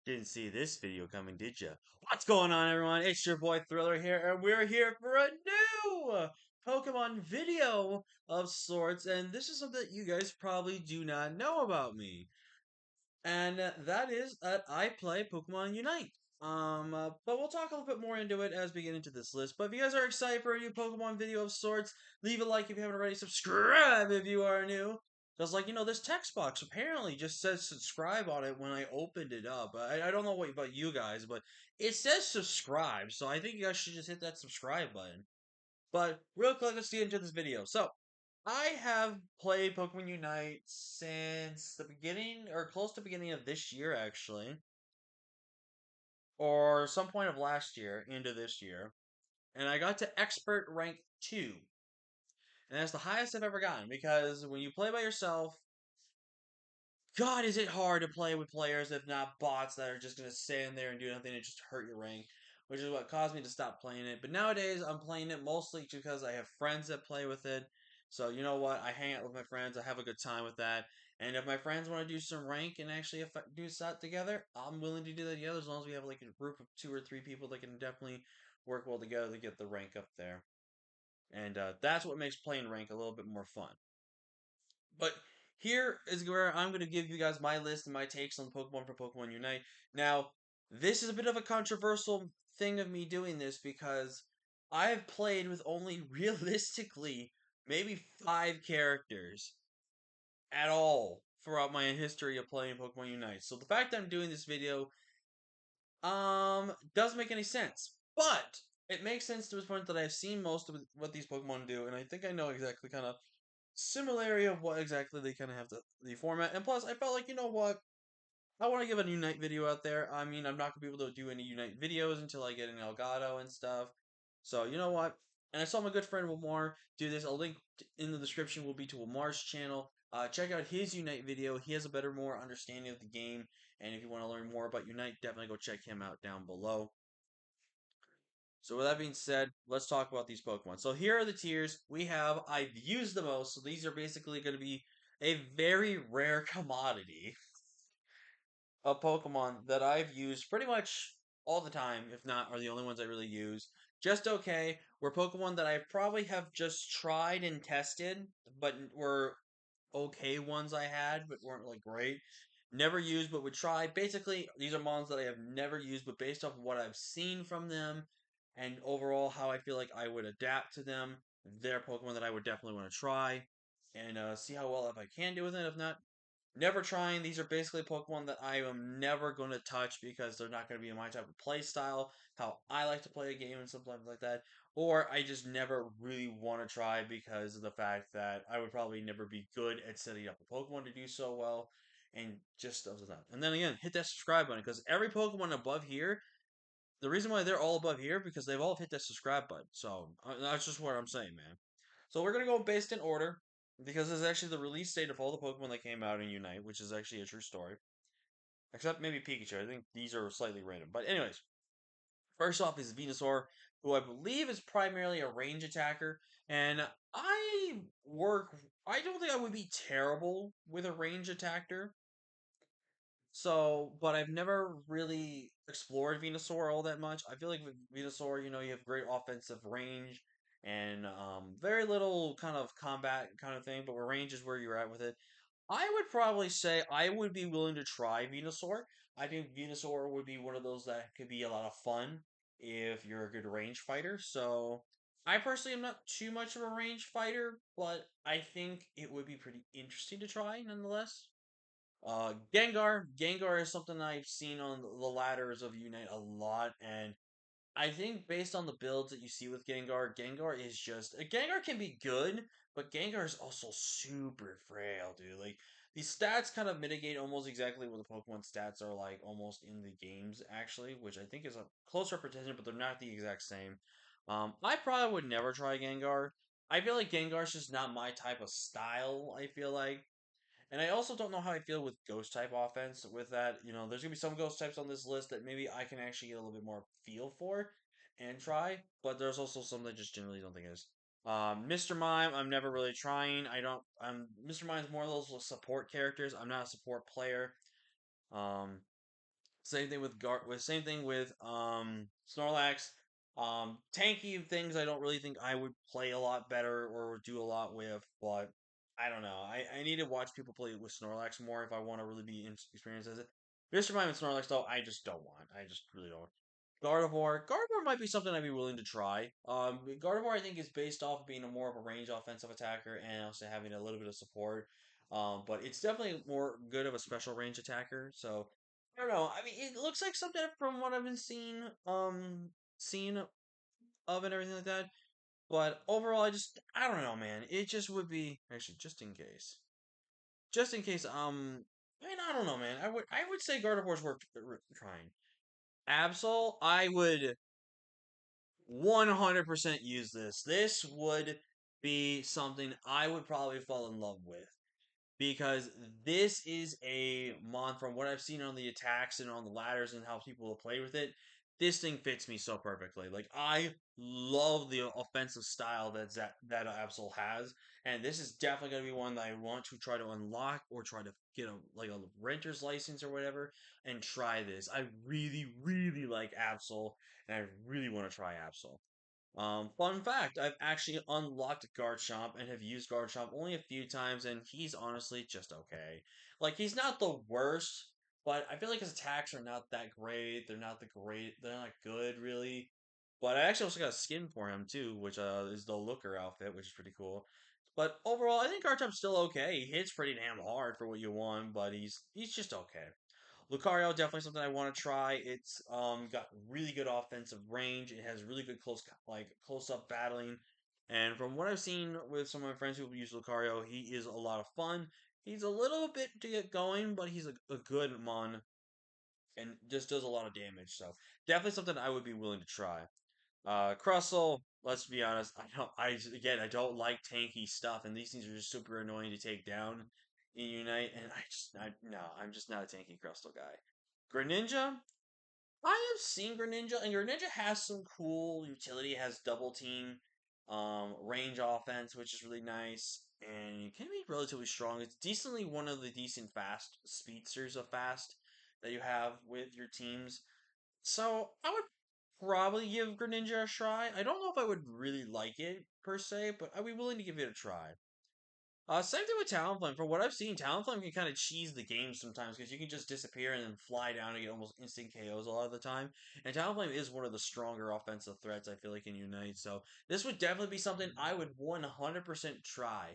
Didn't see this video coming, did ya? What's going on, everyone? It's your boy Thriller here, and we're here for a new Pokemon video of sorts. And this is something that you guys probably do not know about me, and that is that I play Pokemon Unite. But we'll talk a little bit more into it as we get into this list. But if you guys are excited for a new Pokemon video of sorts, leave a like if you haven't already. Subscribe if you are new. Because, like, this text box apparently just says subscribe on it when I opened it up. I don't know what about you guys, but it says subscribe, so I think you guys should just hit that subscribe button. But real quick, let's get into this video. So, I have played Pokemon Unite since the beginning, or close to the beginning of this year, actually, or some point of last year into this year, and I got to Expert Rank 2, and that's the highest I've ever gotten, because when you play by yourself, God, is it hard to play with players if not bots that are just going to stand there and do nothing and just hurt your rank, which is what caused me to stop playing it. But nowadays, I'm playing it mostly because I have friends that play with it. So, you know what? I hang out with my friends, I have a good time with that. And if my friends want to do some rank and actually do that together, I'm willing to do that together as long as we have like a group of two or three people that can definitely work well together to get the rank up there. And that's what makes playing rank a little bit more fun. But here is where I'm going to give you guys my list and my takes on Pokemon for Pokemon Unite. Now, this is a bit of a controversial thing of me doing this because I have played with only realistically maybe 5 characters at all throughout my history of playing Pokemon Unite. So the fact that I'm doing this video doesn't make any sense. But it makes sense to the point that I've seen most of what these Pokemon do, and I think I know exactly kind of similarity of what exactly they kind of have the format. And plus, I felt like, you know what? I want to give a Unite video out there. I mean, I'm not going to be able to do any Unite videos until I get an Elgato and stuff. So, you know what? And I saw my good friend wmars do this. A link in the description will be to wmars channel. Check out his Unite video. He has a better, more understanding of the game. And if you want to learn more about Unite, definitely go check him out down below. So with that being said, let's talk about these Pokemon. So here are the tiers we have. I've used the most, so these are basically going to be a very rare commodity of Pokemon that I've used pretty much all the time, if not are the only ones I really use. Just okay, were Pokemon that I probably have just tried and tested, but were okay ones I had, but weren't like great. Never used, but would try. Basically, these are mons that I have never used, but based off of what I've seen from them and overall how I feel like I would adapt to them, they're Pokemon that I would definitely want to try and see how well if I can do with it. If not, never trying. These are basically Pokemon that I am never going to touch because they're not going to be my type of play style, how I like to play a game and something like that. Or I just never really want to try because of the fact that I would probably never be good at setting up a Pokemon to do so well. And just stuff like that. And then again, hit that subscribe button because every Pokemon above here, the reason why they're all above here because they've all hit that subscribe button. So that's just what I'm saying, man. So we're gonna go based in order because this is actually the release date of all the Pokemon that came out in Unite, which is actually a true story. Except maybe Pikachu. I think these are slightly random. But anyways, first off is Venusaur, who I believe is primarily a range attacker, and I work. I don't think I would be terrible with a range attacker. So, but I've never really explored Venusaur all that much. I feel like with Venusaur, you have great offensive range and very little kind of combat kind of thing, but where range is where you're at with it. I would probably say I would be willing to try Venusaur. I think Venusaur would be one of those that could be a lot of fun if you're a good range fighter. So, I personally am not too much of a range fighter, but I think it would be pretty interesting to try nonetheless. Gengar. Gengar is something I've seen on the ladders of Unite a lot, and I think based on the builds that you see with Gengar, Gengar is just Gengar can be good, but Gengar is also super frail, dude. Like these stats kind of mitigate almost exactly what the Pokemon stats are like almost in the games, actually, which I think is a close representation, but they're not the exact same. I probably would never try Gengar. I feel like Gengar's just not my type of style. I feel like. And I also don't know how I feel with ghost type offense with that. There's gonna be some ghost types on this list that maybe I can actually get a little bit more feel for and try, but there's also some that just generally don't think is. Mr. Mime, I'm never really trying. I don't. Mr. Mime's more of those support characters. I'm not a support player. Um, Same thing with Snorlax. Tanky things I don't really think I would play a lot better or do a lot with, but I don't know. I need to watch people play with Snorlax more if I want to really be experienced as it. Mr. Mime and Snorlax though, I just don't want. I just really don't. Gardevoir might be something I'd be willing to try. Gardevoir I think is based off of being a more of a range offensive attacker and also having a little bit of support. But it's definitely more good of a special range attacker. So I don't know. I mean, it looks like something from what I've been seeing of and everything like that. But overall, I don't know, man. It just would be actually just in case. I mean, I don't know, man. I would say Gardevoir's worth trying. Absol, I would 100% use this. This would be something I would probably fall in love with because this is a mon from what I've seen on the attacks and on the ladders and how people will play with it. This thing fits me so perfectly. Like I love the offensive style that Absol has, and this is definitely going to be one that I want to try to unlock or try to get a renter's license or whatever and try this. I really really like Absol, and I really want to try Absol. Fun fact, I've actually unlocked Garchomp and have used Garchomp only a few times, and he's honestly just okay. Like, he's not the worst, but I feel like his attacks are not that great. They're not good, really. But I actually also got a skin for him, too, which is the Looker outfit, which is pretty cool. But overall, I think Garchomp's still okay. He hits pretty damn hard for what you want, but he's just okay. Lucario definitely something I want to try. It's got really good offensive range. It has really good close up battling, and from what I've seen with some of my friends who've used Lucario, he is a lot of fun. He's a little bit to get going, but he's a good mon and just does a lot of damage. So definitely something I would be willing to try. Crustle, let's be honest, I don't like tanky stuff, and these things are just super annoying to take down in Unite, and no, I'm just not a tanky Crustle guy. Greninja, I have seen Greninja, and Greninja has some cool utility. It has double team, range offense, which is really nice, and it can be relatively strong. It's decently one of the decent fast speedsters of fast that you have with your teams. So I would probably give Greninja a try. I don't know if I would really like it per se, but I'd be willing to give it a try. Same thing with Talonflame. From what I've seen, Talonflame can kind of cheese the game sometimes because you can just disappear and then fly down and get almost instant KOs a lot of the time. And Talonflame is one of the stronger offensive threats I feel like in Unite. So this would definitely be something I would 100% try.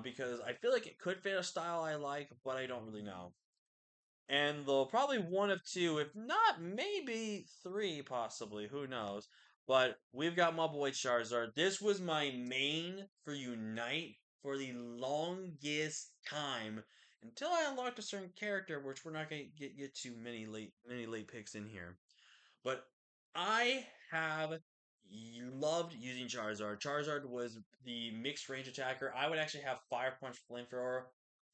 Because I feel like it could fit a style I like, but I don't really know. And they'll probably one of two, if not maybe three, possibly. Who knows? But we've got my boy Charizard. This was my main for Unite for the longest time until I unlocked a certain character, which we're not going to get to many late picks in here. But I have loved using Charizard. Charizard was the mixed range attacker. I would actually have Fire Punch Flamethrower.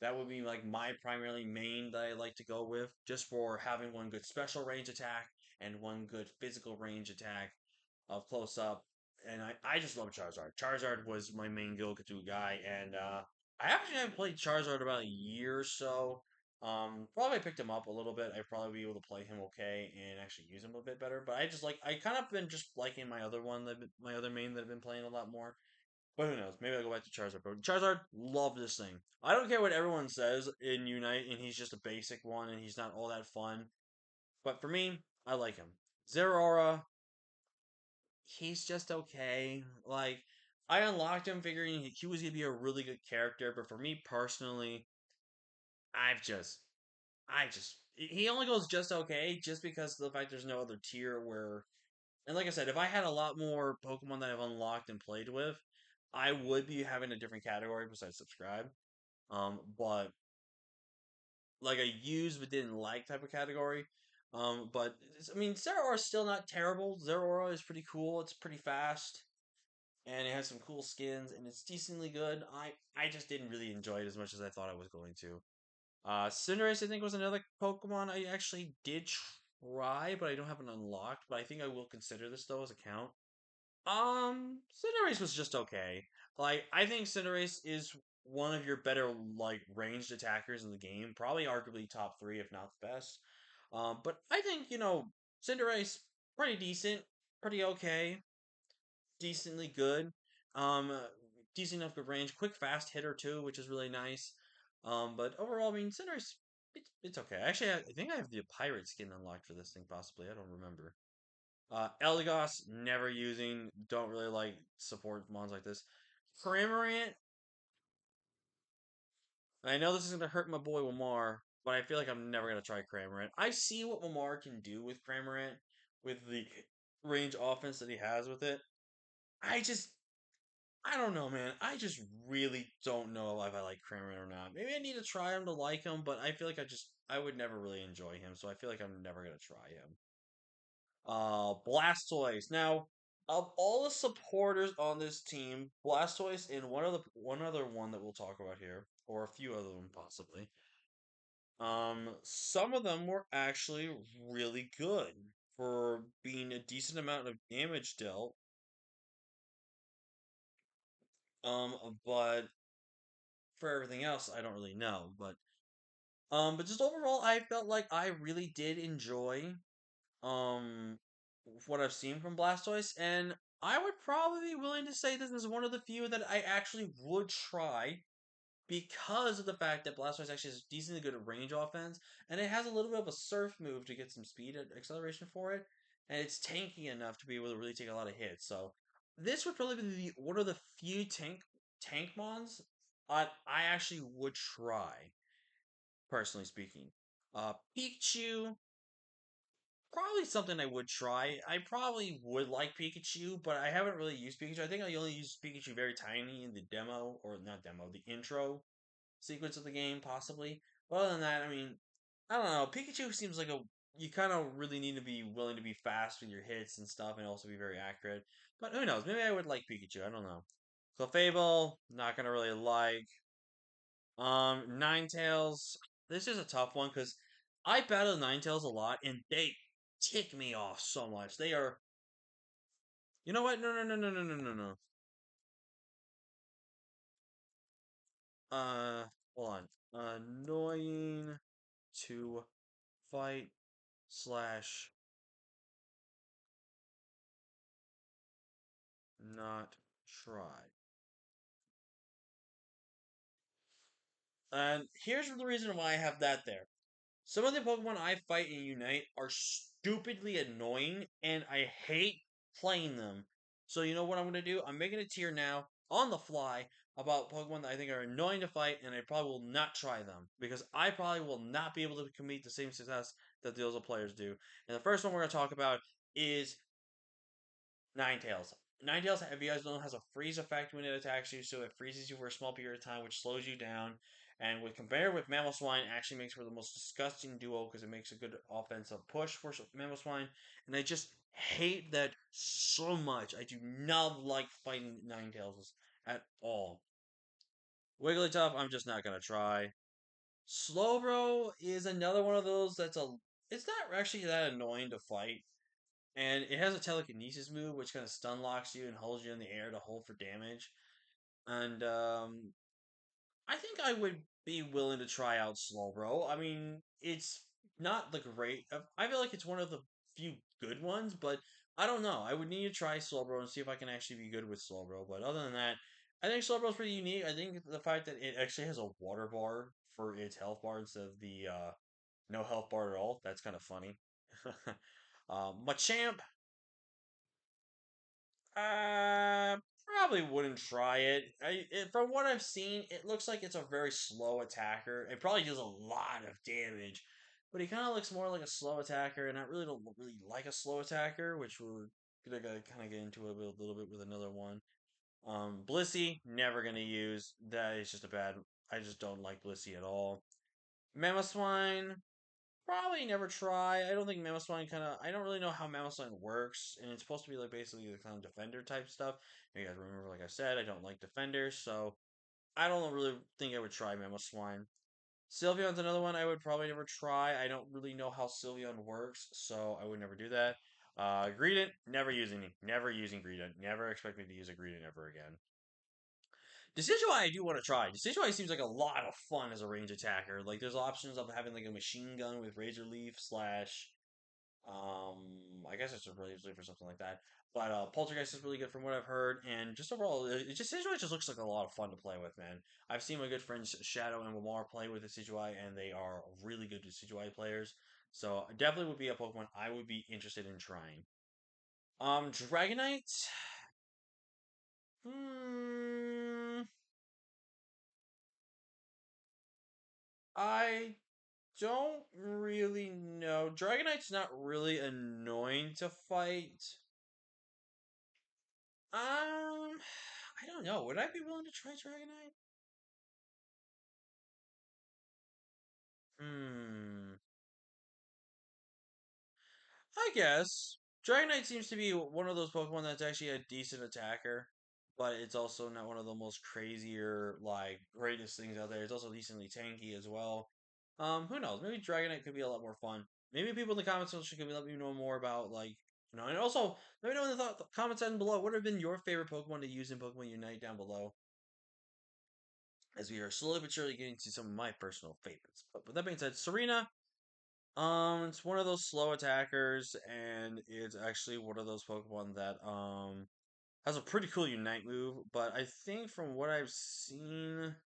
That would be like my primarily main that I like to go with, just for having one good special range attack and one good physical range attack of close up. And I just love Charizard. Charizard was my main go-to guy, and I actually haven't played Charizard about a year or so. Probably picked him up a little bit. I'd probably be able to play him okay and actually use him a bit better. But I kind of been just liking my other main that I've been playing a lot more. But who knows? Maybe I'll go back to Charizard. But Charizard, love this thing. I don't care what everyone says in Unite, and he's just a basic one, and he's not all that fun. But for me, I like him. Zeraora, he's just okay. Like, I unlocked him figuring he was gonna be a really good character, but for me personally, I've just he only goes just okay just because of the fact there's no other tier where and like I said, if I had a lot more Pokemon that I've unlocked and played with, I would be having a different category besides subscribe. But like a use but didn't like type of category. But I mean, Zeraora is still not terrible. Zeraora is pretty cool. It's pretty fast, and it has some cool skins, and it's decently good. I just didn't really enjoy it as much as I thought I was going to. Cinderace, I think, was another Pokemon I actually did try, but I don't have it unlocked. But I think I will consider this though as a count. Cinderace was just okay. Like, I think Cinderace is one of your better, like, ranged attackers in the game. Probably arguably top three, if not the best. But I think Cinderace pretty decent, pretty okay, decently good. Um, uh, Decent enough good range, quick fast hitter too, which is really nice. But overall, I mean, Cinderace, it's okay. Actually, I think I have the pirate skin unlocked for this thing. Possibly, I don't remember. Eldegoss, never using. Don't really like support mons like this. Cramorant, I know this is gonna hurt my boy Wamar, but I feel like I'm never gonna try Cramorant. I see what Wamar can do with Cramorant, with the range offense that he has with it. I just, I don't know, man. I just really don't know if I like Cramorant or not. Maybe I need to try him to like him, but I feel like I would never really enjoy him, so I feel like I'm never gonna try him. Blastoise. Now, of all the supporters on this team, Blastoise and one other one that we'll talk about here, or a few other them possibly. Some of them were actually really good for being a decent amount of damage dealt. But for everything else, I don't really know. But just overall, I felt like I really did enjoy um what I've seen from Blastoise, and I would probably be willing to say this is one of the few that I actually would try because of the fact that Blastoise actually has decently good range offense, and it has a little bit of a surf move to get some speed and acceleration for it, and it's tanky enough to be able to really take a lot of hits. So this would probably be one of the few tank mons I actually would try, personally speaking. Pikachu, probably something I would try. I probably would like Pikachu, but I haven't really used Pikachu. I think I only used Pikachu very tiny in the demo, or not demo, the intro sequence of the game, possibly. But other than that, I mean, I don't know. Pikachu seems like a you kind of really need to be willing to be fast with your hits and stuff, and also be very accurate. But who knows? Maybe I would like Pikachu. I don't know. Clefable, not gonna really like. Ninetales. This is a tough one because I battle Ninetales a lot, and they tick me off so much. They are. You know what? No, no, no, no, no, no, no, no. Uh, Hold on. Annoying to fight slash not try. And here's the reason why I have that there. Some of the Pokemon I fight in Unite are stupidly annoying, and I hate playing them. So you know what I'm gonna do? I'm making a tier now on the fly about Pokemon that I think are annoying to fight, and I probably will not try them because I probably will not be able to compete the same success that the other players do. And the first one we're gonna talk about is Ninetales. Ninetales, if you guys don't know, has a freeze effect when it attacks you, so it freezes you for a small period of time, which slows you down. And with compared with Mamoswine, actually makes for the most disgusting duo because it makes a good offensive push for Mamoswine. And I just hate that so much. I do not like fighting Ninetales at all. Wigglytuff, I'm just not gonna try. Slowbro is another one of those that's a. It's not actually that annoying to fight. And it has a telekinesis move, which kind of stun locks you and holds you in the air to hold for damage. And I think I would be willing to try out Slowbro. I mean, it's not the great. I feel like it's one of the few good ones, but I don't know. I would need to try Slowbro and see if I can actually be good with Slowbro. But other than that, I think Slowbro's pretty unique. I think the fact that it actually has a water bar for its health bar instead of the no health bar at all, that's kind of funny. Machamp, Uh, probably wouldn't try it. From what I've seen, it looks like it's a very slow attacker. It probably does a lot of damage, but he kind of looks more like a slow attacker, and I really don't really like a slow attacker, which we're gonna kind of get into a little bit with another one. Blissey, never gonna use. That is just a bad. I just don't like Blissey at all. Mamoswine, probably never try. I don't think Mamoswine kind of. I don't really know how Mamoswine works, and it's supposed to be like basically the kind of defender type stuff. You guys remember, like I said, I don't like defenders, so I don't really think I would try Mamoswine. Sylveon's another one I would probably never try. I don't really know how Sylveon works, so I would never do that. Greedent, never using Greedent. Never expect me to use a Greedent ever again. Decidueye I do want to try. Decidueye seems like a lot of fun as a range attacker. Like there's options of having like a machine gun with Razor Leaf slash I guess it's a Razor Leaf or something like that. But Poltergeist is really good from what I've heard, and just overall, Decidueye just looks like a lot of fun to play with, man. I've seen my good friends Shadow and Wamar play with Decidueye, and they are really good Decidueye players. So definitely would be a Pokemon I would be interested in trying. Dragonite. Hmm. I don't really know. Dragonite's not really annoying to fight. I don't know. Would I be willing to try Dragonite? Hmm. I guess. Dragonite seems to be one of those Pokemon that's actually a decent attacker, but it's also not one of the most crazier, like, greatest things out there. It's also decently tanky as well. Who knows? Maybe Dragonite could be a lot more fun. Maybe people in the comments section can let me know more about, like, and also, let me know in the comments down below what have been your favorite Pokemon to use in Pokemon Unite down below, as we are slowly but surely getting to some of my personal favorites. But with that being said, Serena, it's one of those slow attackers, and it's actually one of those Pokemon that has a pretty cool Unite move. But I think from what I've seen,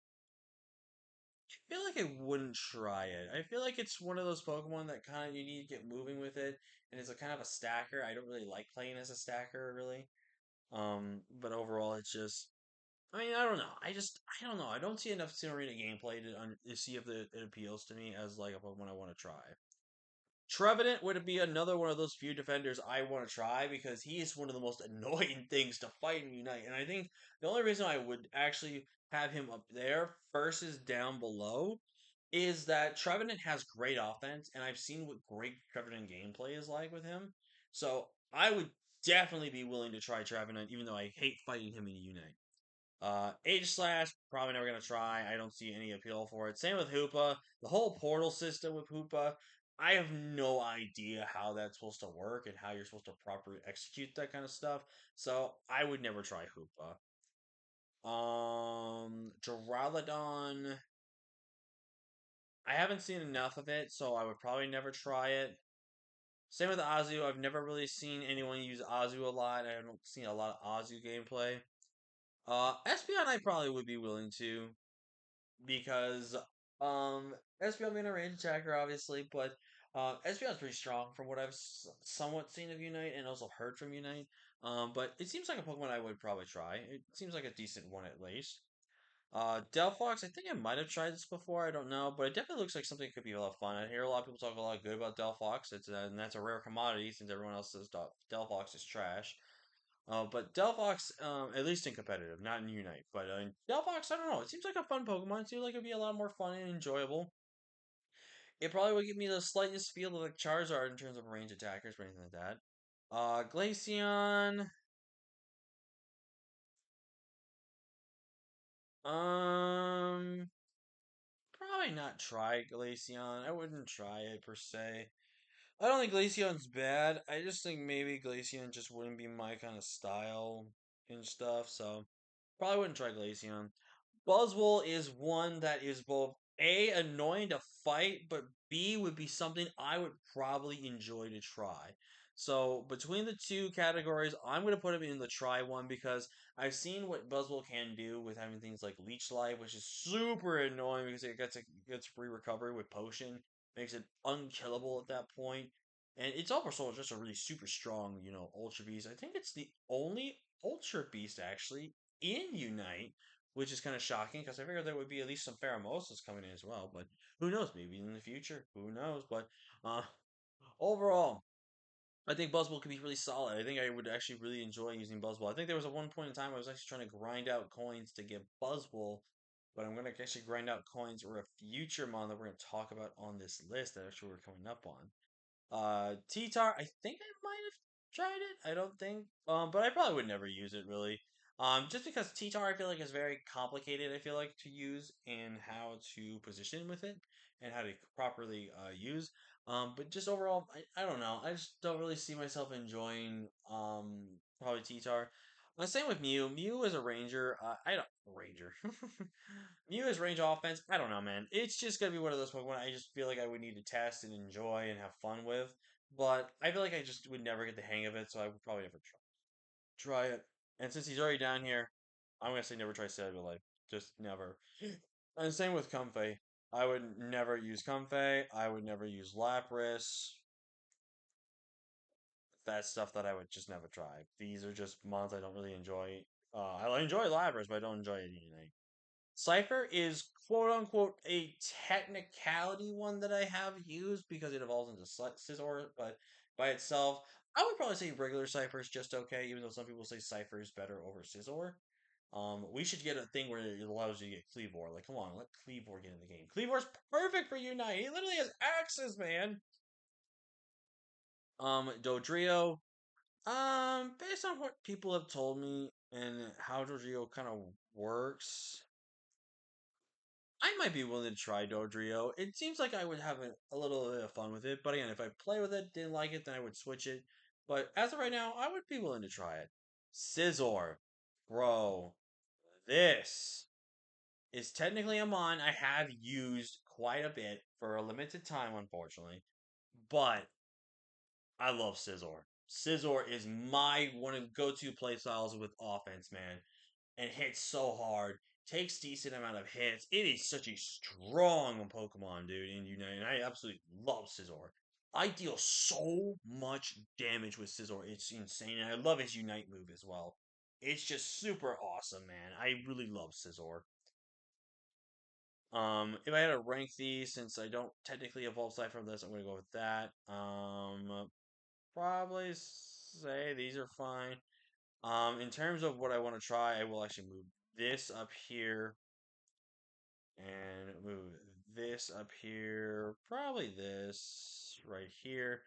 I feel like I wouldn't try it. I feel like it's one of those Pokemon that kind of you need to get moving with it, and it's a kind of a stacker. I don't really like playing as a stacker, really. But overall, it's just. I mean, I don't know. I don't know. I don't see enough Arena gameplay to see if it appeals to me as like a Pokemon I want to try. Trevenant would be another one of those few defenders I want to try because he is one of the most annoying things to fight in Unite. And I think the only reason I would actually have him up there versus down below is that Trevenant has great offense, and I've seen what great Trevenant gameplay is like with him. So I would definitely be willing to try Trevenant, even though I hate fighting him in Unite. H slash, probably never gonna try. I don't see any appeal for it. Same with Hoopa. The whole portal system with Hoopa, I have no idea how that's supposed to work and how you're supposed to properly execute that kind of stuff. So I would never try Hoopa. Duraludon, I haven't seen enough of it, so I would probably never try it. Same with Azu. I've never really seen anyone use Azu a lot. I haven't seen a lot of Azu gameplay. Espeon, I probably would be willing to, because Espeon being a range attacker, obviously, but Espeon's pretty strong from what I've somewhat seen of Unite and also heard from Unite. But it seems like a Pokemon I would probably try. It seems like a decent one at least. Delphox, I think I might have tried this before. I don't know, but it definitely looks like something that could be a lot of fun. I hear a lot of people talk a lot good about Delphox. And that's a rare commodity since everyone else says Delphox is trash. But Delphox, at least in competitive, not in Unite. But Delphox, I don't know. It seems like a fun Pokemon. It seems like it'd be a lot more fun and enjoyable. It probably would give me the slightest feel of like Charizard in terms of range attackers or anything like that. Glaceon, um, probably not try Glaceon. I wouldn't try it per se. I don't think Glaceon's bad. I just think maybe Glaceon just wouldn't be my kind of style and stuff. So probably wouldn't try Glaceon. Buzzwole is one that is both A, annoying to fight, but B, would be something I would probably enjoy to try. So between the two categories, I'm going to put him in the try one because I've seen what Buzzwole can do with having things like Leech Life, which is super annoying because it gets free recovery with Potion, makes it unkillable at that point. And it's also just a really super strong, Ultra Beast. I think it's the only Ultra Beast actually in Unite, which is kind of shocking because I figured there would be at least some Pheromosas coming in as well. But who knows? Maybe in the future. Who knows? But uh, overall, I think Buzzball could be really solid. I think I would actually really enjoy using Buzzball. I think there was a one point in time I was actually trying to grind out coins to get Buzzball, but I'm going to actually grind out coins for a future mon that we're going to talk about on this list that actually we're coming up on. T-Tar, I think I might have tried it. I don't think, but I probably would never use it really. Just because T-Tar, I feel like is very complicated. I feel like to use and how to position with it and how to properly use. But just overall, I don't know. I just don't really see myself enjoying probably T-Tar. Same with Mew. Mew is a ranger. I don't ranger. Mew is range offense. I don't know, man. It's just gonna be one of those Pokemon I just feel like I would need to test and enjoy and have fun with. But I feel like I just would never get the hang of it, so I would probably never try it. And since he's already down here, I'm gonna say never try Sableye. Just never. And same with Comfey. I would never use Comfey. I would never use Lapras. That's stuff that I would just never try. These are just mons I don't really enjoy. I enjoy Lapras, but I don't enjoy anything. Cypher is quote unquote a technicality one that I have used because it evolves into Scizor, but by itself, I would probably say regular Cypher is just okay, even though some people say Cypher is better over Scizor. We should get a thing where it allows you to get Cleavor. Like, come on, let Cleavor get in the game. Cleavor's perfect for Unite. He literally has axes, man. Dodrio. Based on what people have told me and how Dodrio kind of works, I might be willing to try Dodrio. It seems like I would have a little bit of fun with it, but again, if I play with it, didn't like it, then I would switch it. But as of right now, I would be willing to try it. Scizor. Bro, this is technically a mon I have used quite a bit for a limited time, unfortunately. But I love Scizor. Scizor is my one of the go-to play styles with offense, man. And hits so hard, takes decent amount of hits. It is such a strong Pokemon, dude, in Unite, and I absolutely love Scizor. I deal so much damage with Scizor. It's insane, and I love his Unite move as well. It's just super awesome, man. I really love Scizor. If I had to rank these, since I don't technically evolve side from this, I'm gonna go with that. Probably say these are fine. In terms of what I want to try, I will actually move this up here and move this up here. Probably this right here.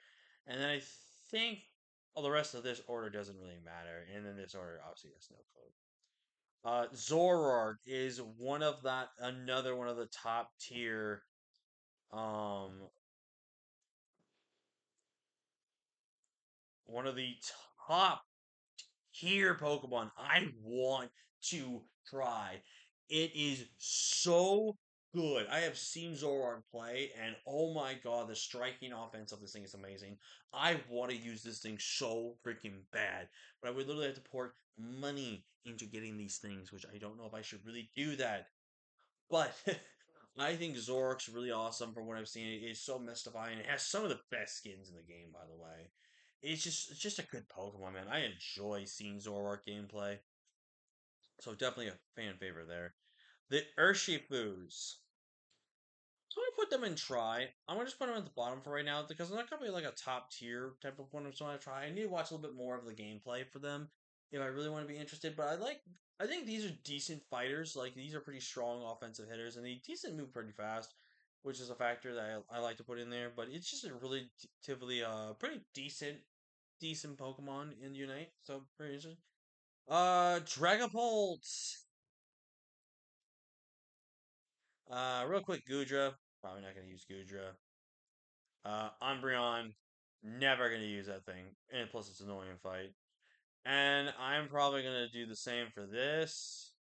And then I think all the rest of this order doesn't really matter. And then this order obviously has no clue. Zorark is one of that another one of the top tier um one of the top tier Pokemon I want to try. It is so good. I have seen Zoroark play, and oh my god, the striking offense of this thing is amazing. I want to use this thing so freaking bad, but I would literally have to pour money into getting these things, which I don't know if I should really do that. But I think Zoroark's really awesome from what I've seen. It is so mystifying. It has some of the best skins in the game, by the way. It's just a good Pokemon, man. I enjoy seeing Zoroark gameplay. So definitely a fan favorite there. The Urshifus. So I'm gonna put them in try. I'm gonna just put them at the bottom for right now because they're not gonna be like a top tier type of one I'm trying to try. I need to watch a little bit more of the gameplay for them if I really want to be interested. But I think these are decent fighters. Like these are pretty strong offensive hitters and they decent move pretty fast, which is a factor that I like to put in there. But it's just a relatively pretty decent Pokemon in Unite. So pretty interesting. Dragapult. Real quick, Gudra. Probably not gonna use Gudra. Umbreon, never gonna use that thing, and plus it's annoying to fight. And I'm probably gonna do the same for this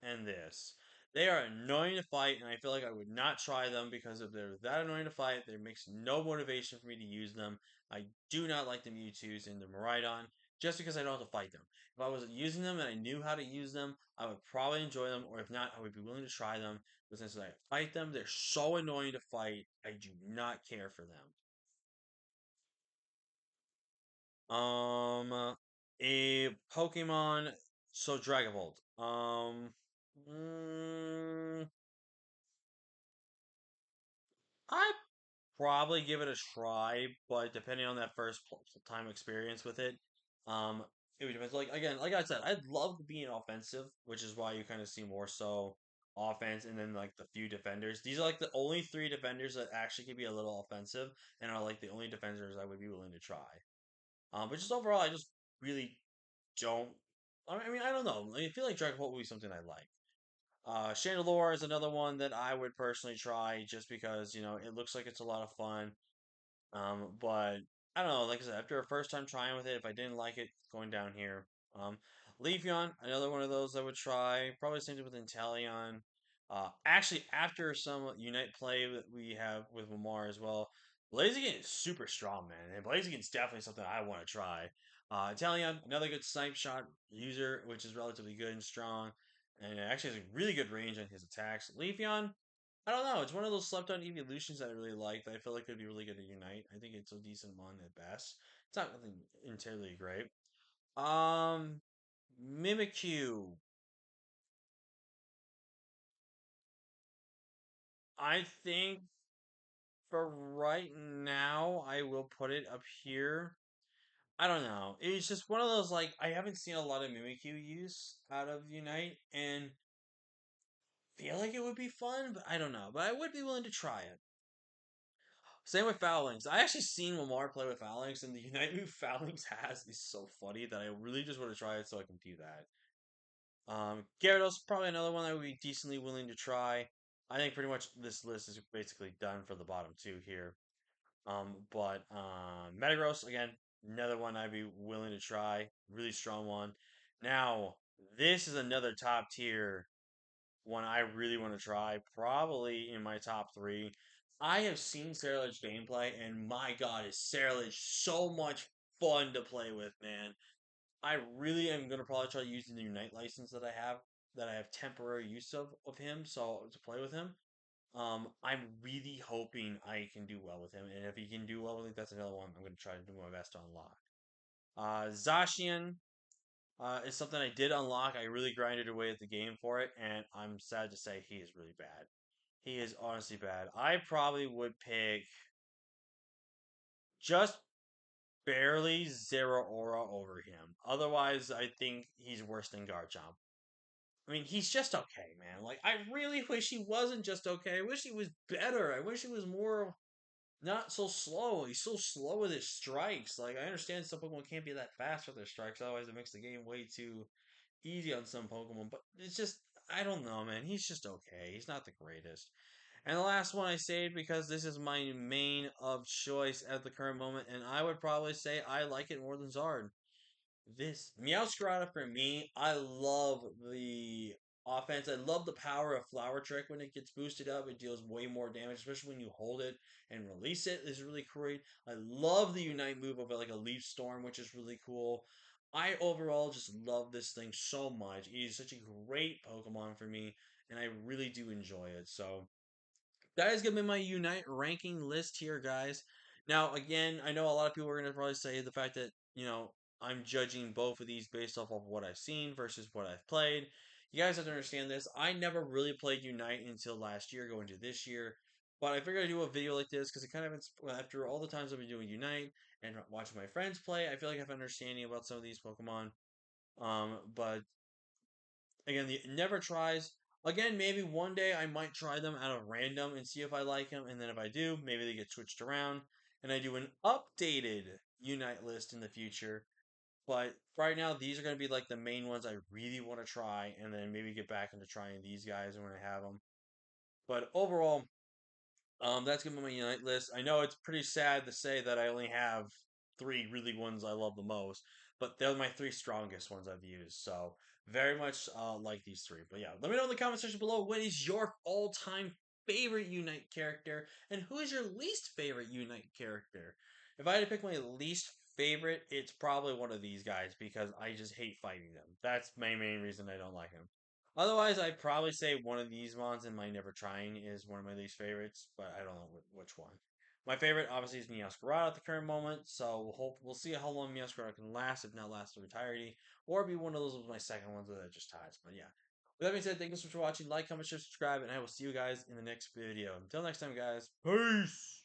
and this. They are annoying to fight, and I feel like I would not try them because if they're that annoying to fight, there makes no motivation for me to use them. I do not like the Mewtwo's and the Miraidon just because I don't have to fight them. If I was using them and I knew how to use them, I would probably enjoy them, or if not, I would be willing to try them. But since I fight them, they're so annoying to fight, I do not care for them. A Pokemon. So Dragapult. Mm, I probably give it a try, but depending on that first time experience with it, um, it would depend. Like again, like I said, I'd love being offensive, which is why you kind of see more so offense, and then like the few defenders. These are like the only three defenders that actually can be a little offensive, and are like the only defenders I would be willing to try. But just overall, I just really don't. I mean, I don't know. I feel like Dragon Ball would be something I like. Chandelure is another one that I would personally try just because it looks like it's a lot of fun. But I don't know. Like I said, after a first time trying with it, if I didn't like it, going down here. Um, Leafeon, another one of those I would try. Probably same thing with Inteleon. Actually, after some Unite play that we have with Lamar as well, Blaziken is super strong, man. And Blaziken's definitely something I want to try. Inteleon, another good snipe shot user, which is relatively good and strong. And it actually has a really good range on his attacks. Leafeon, I don't know. It's one of those slept on evolutions that I really like that I feel like could be really good at Unite. I think it's a decent one at best. It's not nothing entirely great. Um, Mimikyu. I think for right now, I will put it up here. I don't know. It's just one of those like I haven't seen a lot of Mimikyu use out of Unite, and feel like it would be fun, but I don't know. But I would be willing to try it. Same with Foulings. I actually seen Lamar play with Foulings, and the Unite move Foulings has is so funny that I really just want to try it so I can do that. Gyarados probably another one I would be decently willing to try. I think pretty much this list is basically done for the bottom two here. But Metagross again, another one I'd be willing to try. Really strong one. Now this is another top tier one I really want to try. Probably in my top three. I have seen Ceruledge gameplay, and my God, is Ceruledge so much fun to play with, man. I really am gonna probably try using the Unite license that I have temporary use of him, so to play with him. I'm really hoping I can do well with him, and if he can do well with it, that's another one I'm gonna try to do my best to unlock. Zacian is something I did unlock. I really grinded away at the game for it, and I'm sad to say he is really bad. He is honestly bad. I probably would pick just barely Zero Aura over him. Otherwise, I think he's worse than Garchomp. I mean, he's just okay, man. Like, I really wish he wasn't just okay. I wish he was better. I wish he was more not so slow. He's so slow with his strikes. Like, I understand some Pokemon can't be that fast with their strikes, otherwise it makes the game way too easy on some Pokemon. But it's just, I don't know, man. He's just okay. He's not the greatest. And the last one I saved because this is my main of choice at the current moment, and I would probably say I like it more than Zard. This Meowscarada for me, I love the offense. I love the power of Flower Trick when it gets boosted up. It deals way more damage, especially when you hold it and release it. Is really great. I love the Unite move of it, like a Leaf Storm, which is really cool. I overall just love this thing so much. It is such a great Pokemon for me, and I really do enjoy it. So that is gonna be my Unite ranking list here, guys. Now, again, I know a lot of people are gonna probably say the fact that I'm judging both of these based off of what I've seen versus what I've played. You guys have to understand this. I never really played Unite until last year, going to this year. But I figured I'd do a video like this because it kind of after all the times I've been doing Unite and watching my friends play, I feel like I have an understanding about some of these Pokemon. But again, the never tries. Again, maybe one day I might try them out of random and see if I like them, and then if I do, maybe they get switched around, and I do an updated Unite list in the future. But right now, these are going to be like the main ones I really want to try, and then maybe get back into trying these guys when I have them. But overall, that's gonna be my Unite list. I know it's pretty sad to say that I only have three really ones I love the most, but they're my three strongest ones I've used. So very much like these three. But yeah, let me know in the comment section below what is your all-time favorite Unite character and who is your least favorite Unite character. If I had to pick my least favorite, it's probably one of these guys because I just hate fighting them. That's my main reason I don't like them. Otherwise, I'd probably say one of these ones in my Never Trying is one of my least favorites, but I don't know which one. My favorite, obviously, is Meowscarada at the current moment, so we'll see how long Meowscarada can last, if not last to entirety, or be one of those with my second ones that just ties. But yeah. With that being said, thank you so much for watching. Like, comment, share, subscribe, and I will see you guys in the next video. Until next time, guys. Peace!